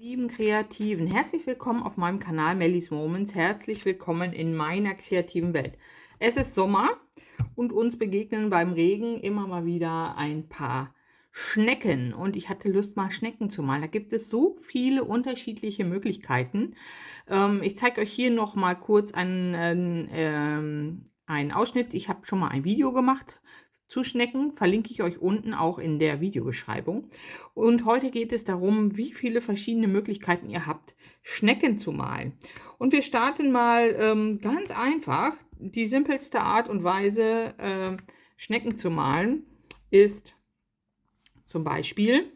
Lieben Kreativen, herzlich willkommen auf meinem Kanal Mellies Moments. Herzlich willkommen in meiner kreativen Welt. Es ist Sommer und uns begegnen beim Regen immer mal wieder ein paar Schnecken. Und ich hatte Lust, mal Schnecken zu malen. Da gibt es so viele unterschiedliche Möglichkeiten. Ich zeige euch hier noch mal kurz einen Ausschnitt. Ich habe schon mal ein Video gemacht zu Schnecken, verlinke ich euch unten auch in der Videobeschreibung. Und heute geht es darum, wie viele verschiedene Möglichkeiten ihr habt, Schnecken zu malen. Und wir starten mal ganz einfach. Die simpelste Art und Weise, Schnecken zu malen, ist zum Beispiel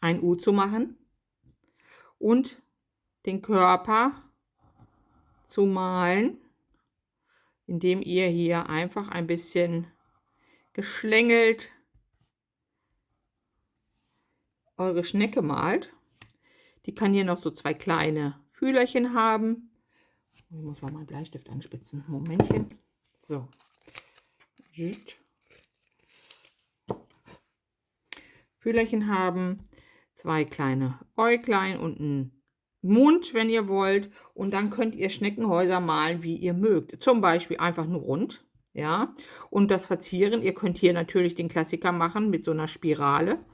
ein U zu machen und den Körper zu malen, indem ihr hier einfach ein bisschen geschlängelt eure Schnecke malt. Die kann hier noch so zwei kleine Fühlerchen haben. Ich muss mal meinen Bleistift anspitzen. Momentchen. So. Fühlerchen haben, zwei kleine Äuglein und einen Mund, wenn ihr wollt. Und dann könnt ihr Schneckenhäuser malen, wie ihr mögt. Zum Beispiel einfach nur rund. Ja. Und das Verzieren, ihr könnt hier natürlich den Klassiker machen mit so einer Spirale.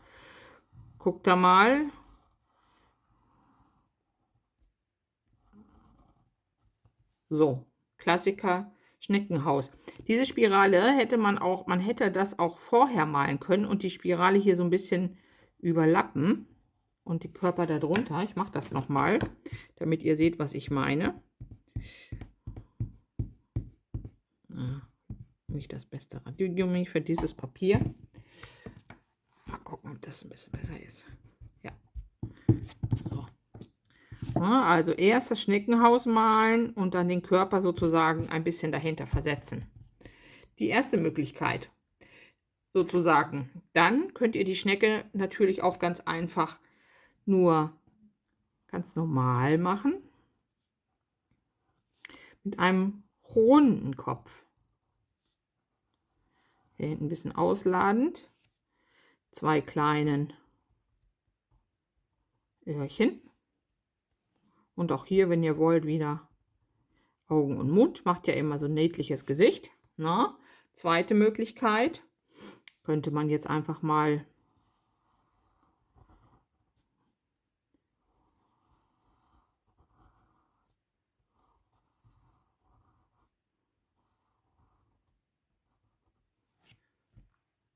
Guckt da mal. So, Klassiker, Schneckenhaus. Diese Spirale hätte man hätte das auch vorher malen können und die Spirale hier so ein bisschen überlappen und die Körper darunter. Ich mache das nochmal, damit ihr seht, was ich meine. Nicht das beste Radiergummi für dieses Papier. Mal gucken, ob das ein bisschen besser ist. Ja. So. Ja, also erst das Schneckenhaus malen und dann den Körper sozusagen ein bisschen dahinter versetzen. Die erste Möglichkeit sozusagen. Dann könnt ihr die Schnecke natürlich auch ganz einfach nur ganz normal machen. Mit einem runden Kopf. Hier hinten ein bisschen ausladend. Zwei kleinen Öhrchen. Und auch hier, wenn ihr wollt, wieder Augen und Mund. Macht ja immer so ein niedliches Gesicht. Na? Zweite Möglichkeit. Könnte man jetzt einfach mal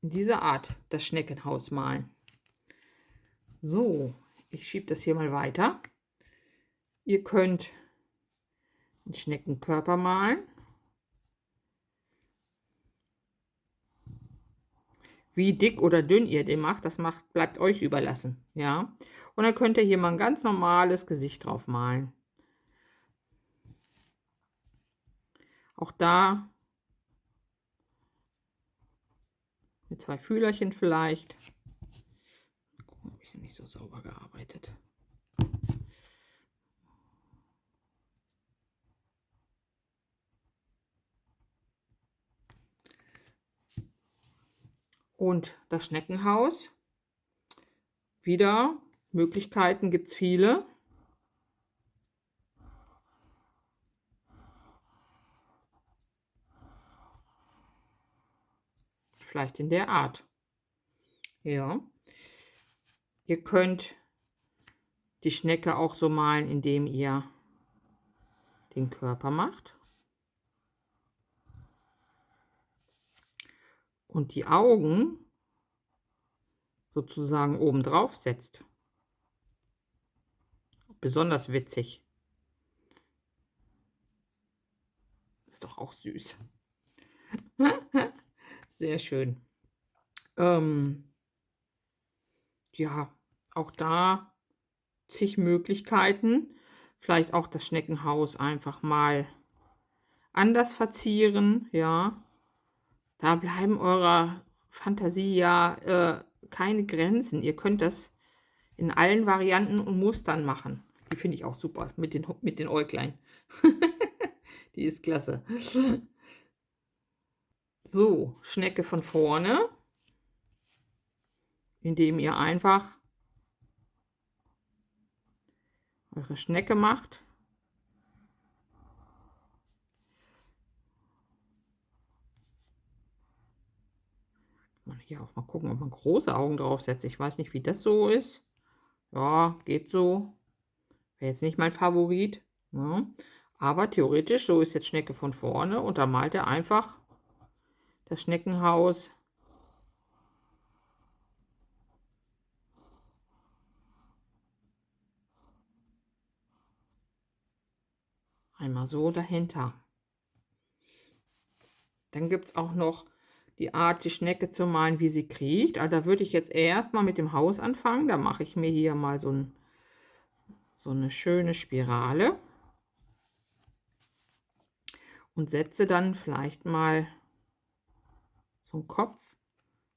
in dieser Art das Schneckenhaus malen. So, ich schiebe das hier mal weiter. Ihr könnt den Schneckenkörper malen. Wie dick oder dünn ihr den macht, bleibt euch überlassen. Ja? Und dann könnt ihr hier mal ein ganz normales Gesicht drauf malen. Auch da mit zwei Fühlerchen vielleicht. Gucken, habe ich nicht so sauber gearbeitet. Und das Schneckenhaus. Wieder Möglichkeiten gibt es viele. Vielleicht in der Art. Ja. Ihr könnt die Schnecke auch so malen, indem ihr den Körper macht. Und die Augen sozusagen oben drauf setzt. Besonders witzig. Ist doch auch süß. Sehr schön. Ja, auch da zig Möglichkeiten. Vielleicht auch das Schneckenhaus einfach mal anders verzieren. Ja, da bleiben eurer Fantasie ja keine Grenzen. Ihr könnt das in allen Varianten und Mustern machen. Die finde ich auch super mit den Äuglein. Die ist klasse. So, Schnecke von vorne. indem ihr einfach eure Schnecke macht. Kann man hier auch mal gucken, ob man große Augen drauf setzt. Ich weiß nicht, wie das so ist. Ja, geht so. Wäre jetzt nicht mein Favorit. Ne? Aber theoretisch, so ist jetzt Schnecke von vorne und da malt er einfach das Schneckenhaus einmal so dahinter. Dann gibt es auch noch die Art, die Schnecke zu malen, wie sie kriecht. Also da würde ich jetzt erstmal mit dem Haus anfangen. Da mache ich mir hier mal so eine schöne Spirale und setze dann vielleicht mal so einen Kopf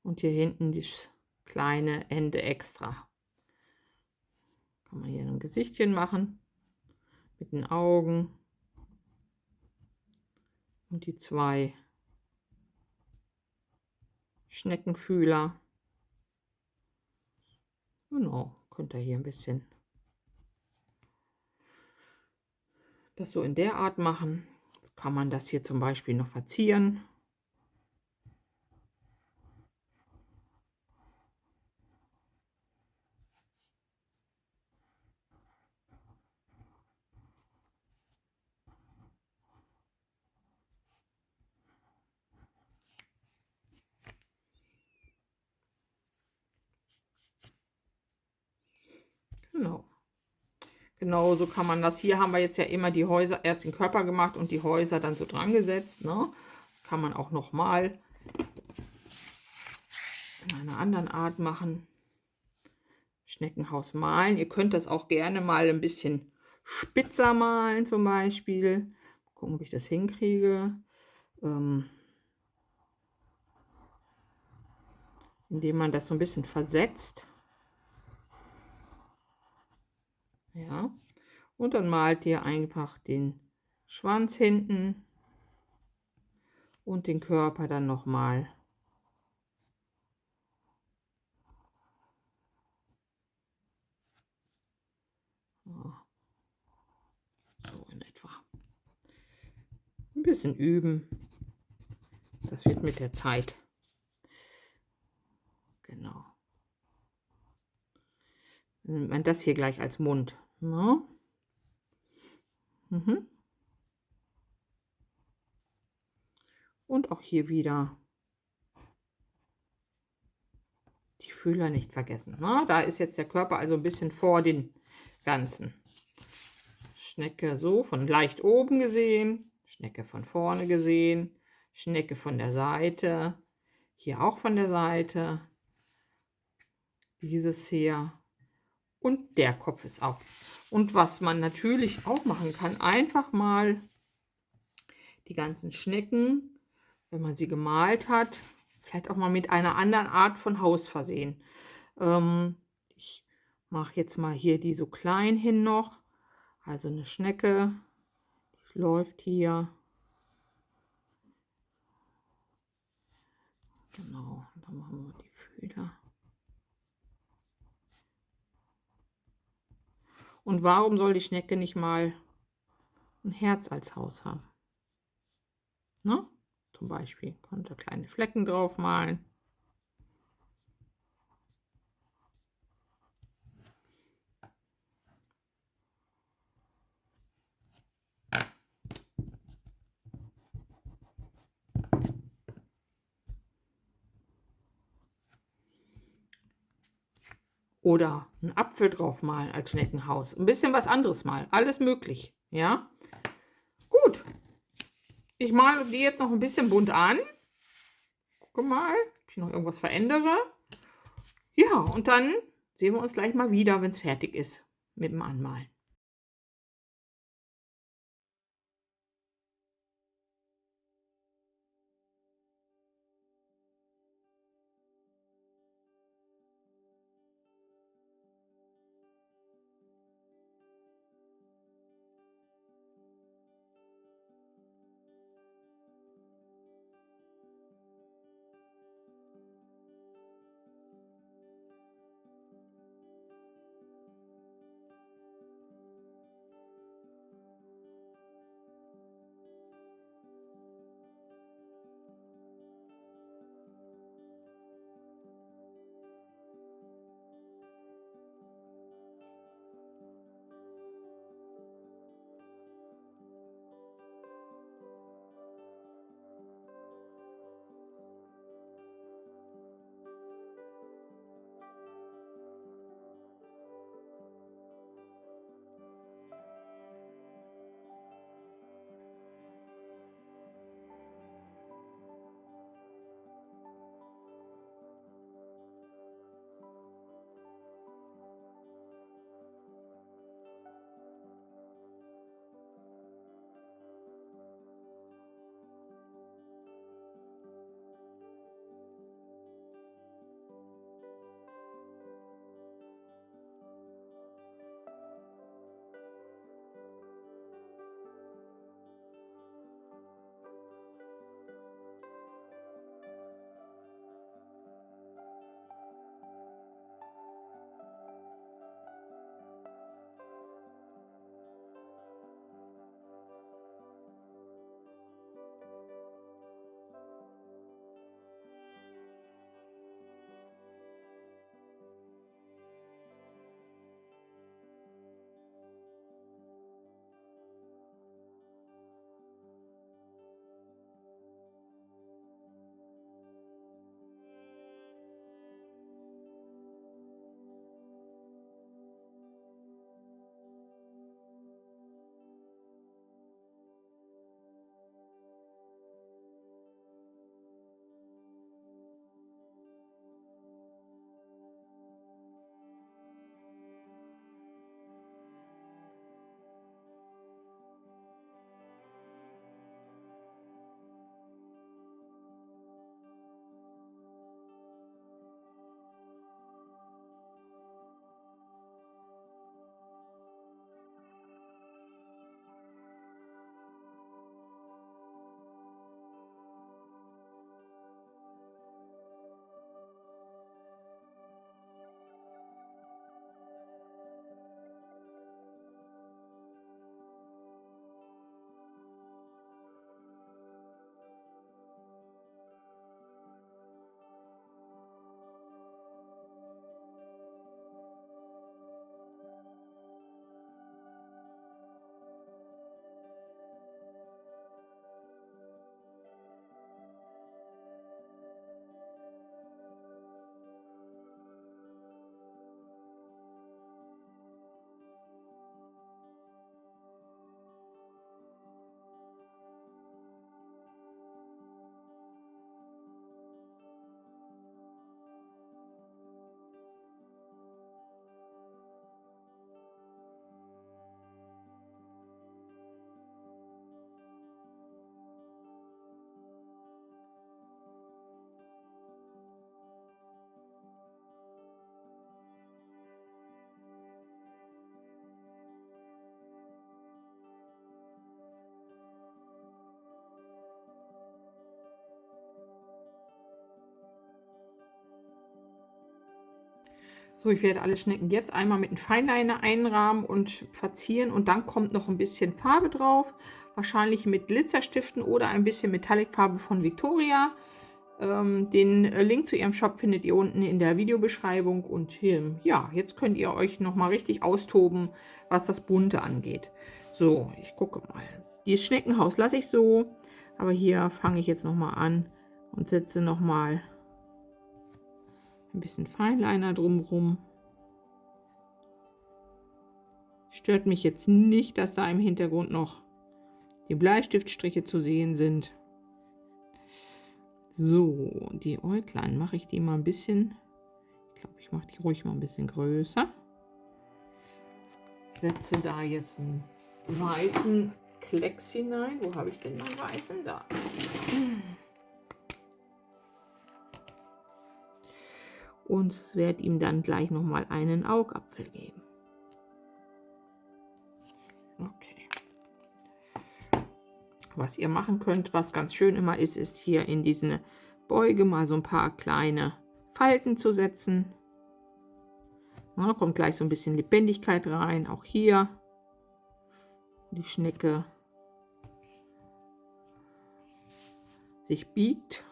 und hier hinten das kleine Ende extra. Kann man hier ein Gesichtchen machen mit den Augen und die 2 Schneckenfühler. Genau, könnt ihr hier ein bisschen das so in der Art machen. Kann man das hier zum Beispiel noch verzieren. Genau. Genauso kann man das. Hier haben wir jetzt ja immer die Häuser, erst den Körper gemacht und die Häuser dann so dran gesetzt. Ne? Kann man auch noch mal in einer anderen Art machen. Schneckenhaus malen. Ihr könnt das auch gerne mal ein bisschen spitzer malen zum Beispiel. Gucken, ob ich das hinkriege. Indem man das so ein bisschen versetzt. Ja. Und dann malt ihr einfach den Schwanz hinten und den Körper dann nochmal. So in etwa. Ein bisschen üben. Das wird mit der Zeit. Genau. Dann nimmt man das hier gleich als Mund. Ne? Mhm. Und auch hier wieder die Fühler nicht vergessen. Ne? Da ist jetzt der Körper also ein bisschen vor den Ganzen. Schnecke so von leicht oben gesehen, Schnecke von vorne gesehen, Schnecke von der Seite, hier auch von der Seite, dieses hier und der Kopf ist auch. Und was man natürlich auch machen kann, einfach mal die ganzen Schnecken, wenn man sie gemalt hat, vielleicht auch mal mit einer anderen Art von Haus versehen. Ich mache jetzt mal hier die so klein hin noch, also eine Schnecke, die läuft hier. Genau, dann machen wir die Fühler. Und warum soll die Schnecke nicht mal ein Herz als Haus haben? Ne? Zum Beispiel könnt ihr kleine Flecken drauf malen. Oder einen Apfel drauf malen als Schneckenhaus. Ein bisschen was anderes mal. Alles möglich. Ja? Gut. Ich male die jetzt noch ein bisschen bunt an. Gucke mal, ob ich noch irgendwas verändere. Ja, und dann sehen wir uns gleich mal wieder, wenn es fertig ist mit dem Anmalen. So, ich werde alle Schnecken jetzt einmal mit einem Feinliner einrahmen und verzieren und dann kommt noch ein bisschen Farbe drauf. Wahrscheinlich mit Glitzerstiften oder ein bisschen Metallic-Farbe von Victoria. Den Link zu ihrem Shop findet ihr unten in der Videobeschreibung. Und ja, jetzt könnt ihr euch nochmal richtig austoben, was das Bunte angeht. So, ich gucke mal. Dieses Schneckenhaus lasse ich so, aber hier fange ich jetzt nochmal an und setze nochmal ein bisschen Feinliner drumherum. Stört mich jetzt nicht, dass da im Hintergrund noch die Bleistiftstriche zu sehen sind. So, die Äuglein mache ich die mal ein bisschen. Ich glaube, ich mache die ruhig mal ein bisschen größer. Setze da jetzt einen weißen Klecks hinein. Wo habe ich denn meinen weißen? Da. Und werde ihm dann gleich noch mal einen Augapfel geben. Okay. Was ihr machen könnt, was ganz schön immer ist, ist hier in diese Beuge mal so ein paar kleine Falten zu setzen. Da kommt gleich so ein bisschen Lebendigkeit rein. Auch hier die Schnecke sich biegt.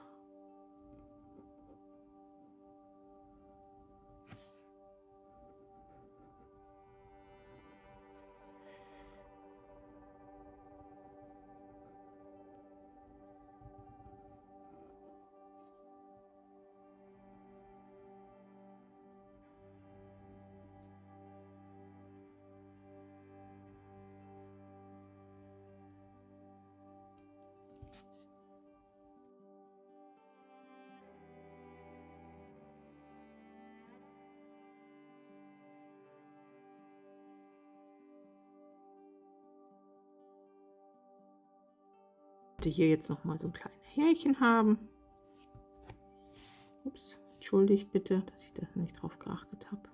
Hier jetzt noch mal so ein kleines Härchen haben. Ups, entschuldigt bitte, dass ich das nicht drauf geachtet habe.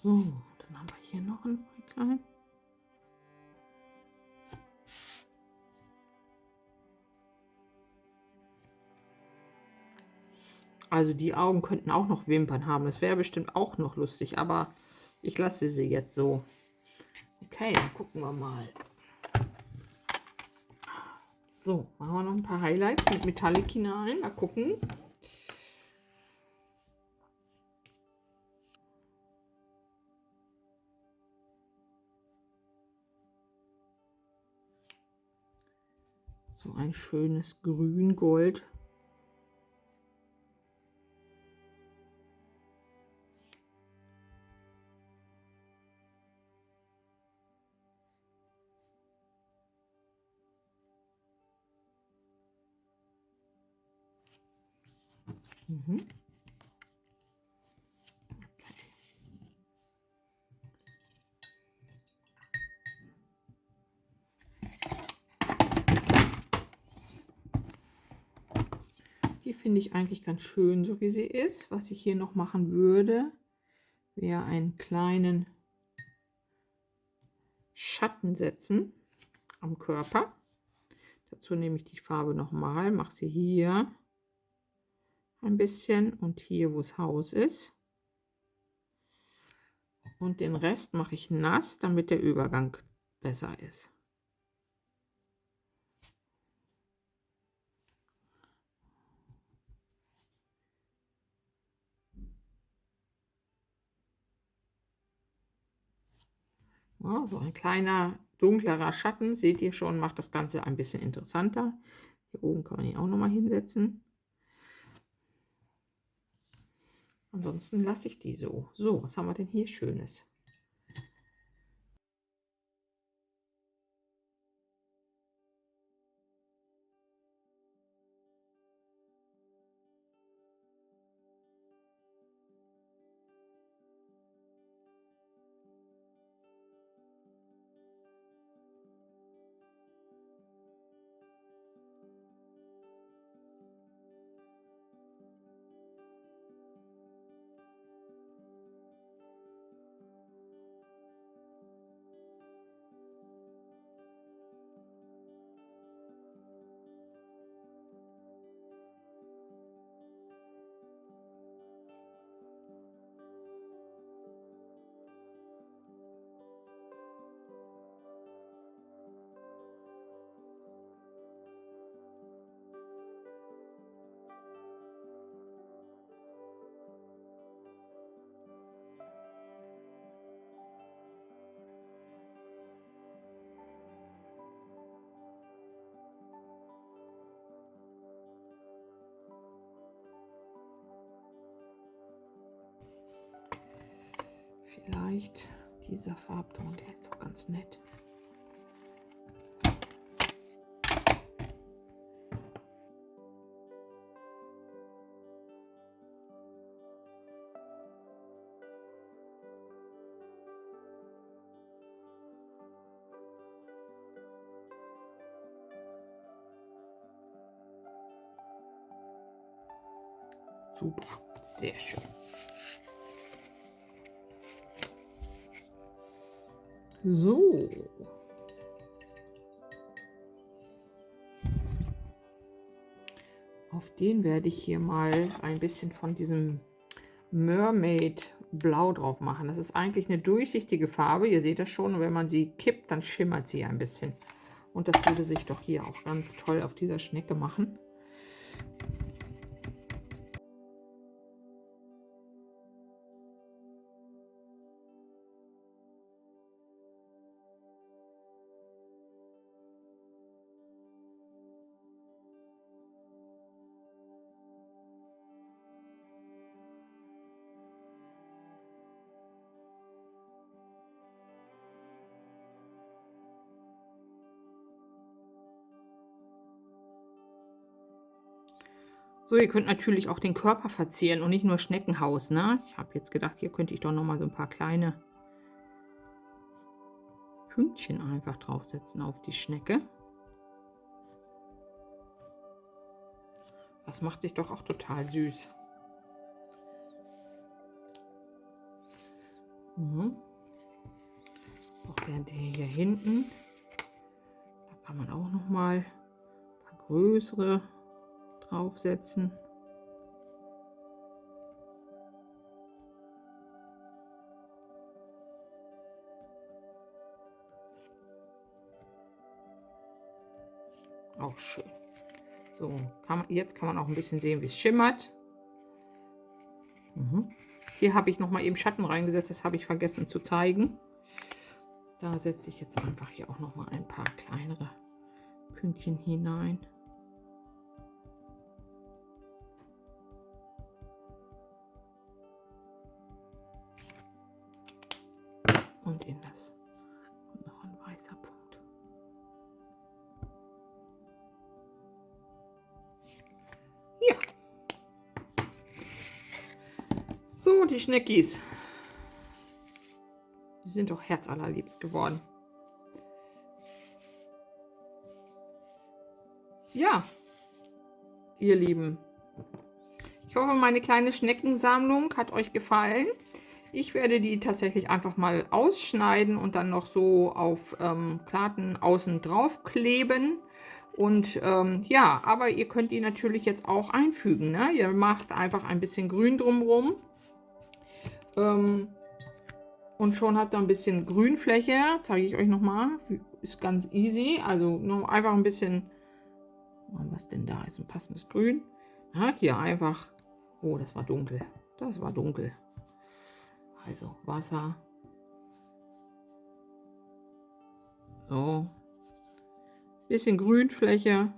So, dann haben wir hier noch ein Äuglein. Also die Augen könnten auch noch Wimpern haben. Das wäre bestimmt auch noch lustig, aber ich lasse sie jetzt so. Okay, dann gucken wir mal. So, machen wir noch ein paar Highlights mit Metallic hinein. Mal gucken. So ein schönes Grün-Gold. Mhm. Die finde ich eigentlich ganz schön, so wie sie ist. Was ich hier noch machen würde, wäre einen kleinen Schatten setzen am Körper. Dazu nehme ich die Farbe nochmal, mache sie hier ein bisschen und hier, wo das Haus ist. Und den Rest mache ich nass, damit der Übergang besser ist. Ja, so ein kleiner dunklerer Schatten, seht ihr schon, macht das Ganze ein bisschen interessanter. Hier oben kann man ihn auch noch mal hinsetzen. Ansonsten lasse ich die so. So, was haben wir denn hier Schönes? Vielleicht dieser Farbton, der ist doch ganz nett. Super, sehr schön. So. Auf den werde ich hier mal ein bisschen von diesem Mermaid Blau drauf machen. Das ist eigentlich eine durchsichtige Farbe. Ihr seht das schon, wenn man sie kippt, dann schimmert sie ein bisschen. Und das würde sich doch hier auch ganz toll auf dieser Schnecke machen. So, ihr könnt natürlich auch den Körper verzieren und nicht nur Schneckenhaus, ne? Ich habe jetzt gedacht, hier könnte ich doch noch mal so ein paar kleine Pünktchen einfach draufsetzen auf die Schnecke. Das macht sich doch auch total süß. Auch während hier hinten, da kann man auch noch mal ein paar größere draufsetzen. Auch schön. So, jetzt kann man auch ein bisschen sehen, wie es schimmert. Hier habe ich noch mal eben Schatten reingesetzt, das habe ich vergessen zu zeigen. Da setze ich jetzt einfach hier auch noch mal ein paar kleinere Pünktchen hinein. Und in das kommt noch ein weißer Punkt. Ja. So, die Schneckis. Die sind doch herzallerliebst geworden. Ja, ihr Lieben, Ich hoffe, meine kleine Schneckensammlung hat euch gefallen. Ich werde die tatsächlich einfach mal ausschneiden und dann noch so auf Platten außen drauf kleben. Und ja, aber ihr könnt die natürlich jetzt auch einfügen. Ne? Ihr macht einfach ein bisschen Grün drumherum. Und schon habt ihr ein bisschen Grünfläche. Zeige ich euch nochmal. Ist ganz easy. Also noch einfach ein bisschen. Was denn da ist ein passendes Grün? Ja, hier einfach. Oh, das war dunkel. Das war dunkel. Also Wasser. So. Bisschen Grünfläche.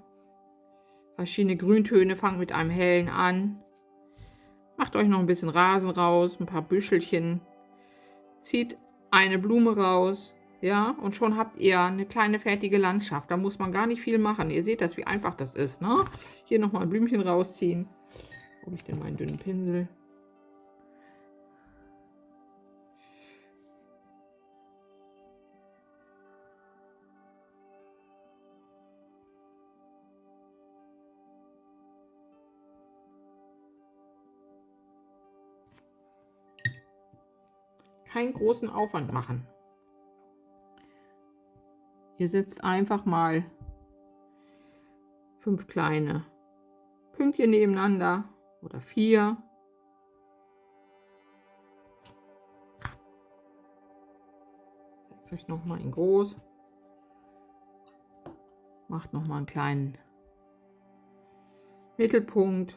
Verschiedene Grüntöne. Fangt mit einem hellen an. Macht euch noch ein bisschen Rasen raus. Ein paar Büschelchen. Zieht eine Blume raus. Ja, und schon habt ihr eine kleine fertige Landschaft. Da muss man gar nicht viel machen. Ihr seht das, wie einfach das ist. Ne? Hier nochmal ein Blümchen rausziehen. Wo habe ich denn meinen dünnen Pinsel? Keinen großen Aufwand machen. Ihr setzt einfach mal 5 kleine Pünktchen nebeneinander oder 4. Ich zeige es euch nochmal in groß. Macht nochmal einen kleinen Mittelpunkt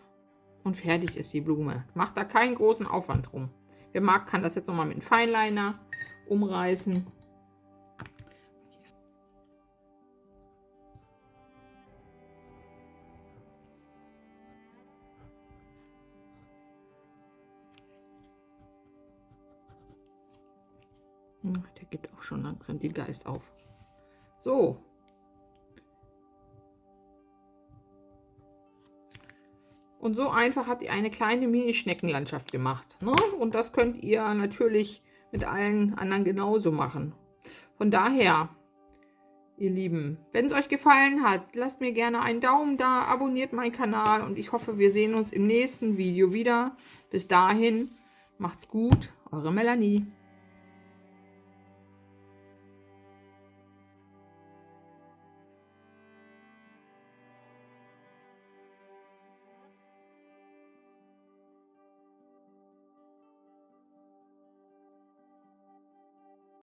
und fertig ist die Blume. Macht da keinen großen Aufwand drum. Wer mag, kann das jetzt nochmal mit einem Feinliner umreißen. Der gibt auch schon langsam den Geist auf. So. Und so einfach habt ihr eine kleine Mini-Schneckenlandschaft gemacht. Ne? Und das könnt ihr natürlich mit allen anderen genauso machen. Von daher, ihr Lieben, wenn es euch gefallen hat, lasst mir gerne einen Daumen da, abonniert meinen Kanal und ich hoffe, wir sehen uns im nächsten Video wieder. Bis dahin, macht's gut, eure Melanie.